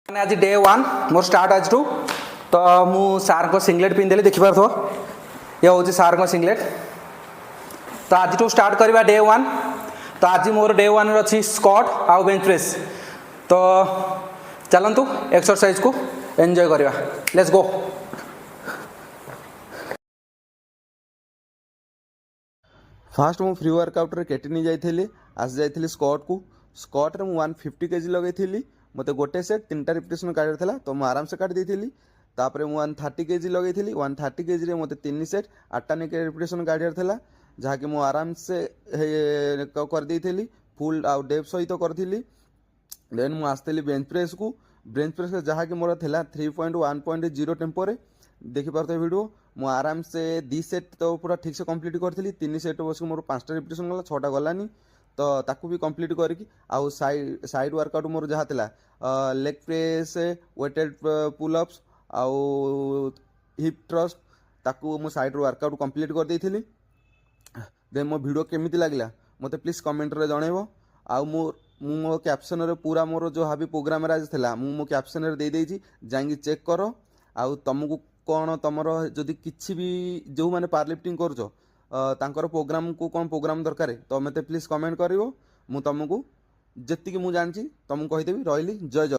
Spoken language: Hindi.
आज डे वन मोर स्टार्ट आज टू तो मु सार को सिंगलेट पिंधेली देखिपार थो ये हूँ सार को सिंगलेट। तो आज टू स्टार्ट करवा डे वन। तो आज मोर डे वन अच्छी स्क्वाट आउ बेंच प्रेस। तो चलतु एक्सरसाइज को एंजॉय करवा। Let's go. फास्ट मु फ्री वर्कआउट रे केटी नहीं जाइथिली। आज जाइथिली स्क्वाट को। स्क्वाट रे मु 150 केजी लगेइथिली। मते गोटे सेट 3टा रिपिटेशन काटिर थिला तो मु आराम से काट देइथिली। तापरे मु 130 केजी लगेइथिली। 130 केजी रे मते 3 सेट 8टा ने रिपिटेशन काटिर थिला जहा कि मु आराम से कर देइथिली। फुल आउ डेप सहित करथिली। देन मु आस्तेली बेंच प्रेस को। बेंच प्रेस जहा कि मोर थिला 3.1.0 टेम्पो रे देखि पारतो वीडियो। मु आराम से 2 सेट तो पूरा ठीक से कंप्लीट करथिली। 3 सेट बस मोर 5टा रिपिटेशन गला 6टा गलानी तो ताकू भी कंप्लीट करिकी आउ साइड वर्कआउट मोर जहा थिला leg press weighted pull ups आउ हिप थ्रस्ट ताकू मु साइड वर्कआउट कंप्लीट कर देइथिली। देन मो वीडियो केमिति लागला मते प्लीज कमेंट रे जणाइबो। आउ मो कैप्शन रे पूरा मोर जो हाबी प्रोग्राम राज थिला मो कैप्शन रे दे देइची जांगी चेक करो। आउ तुमको कौन तुमर जदि किछि भी जो माने पावर लिफ्टिंग करछो तांकर प्रोग्राम को कौन प्रोग्राम दरकार तो मते प्लीज कमेंट करिवो। मु तुमको जेतिकी मु जानची तुमको कहि देबी। रहिली जय जय।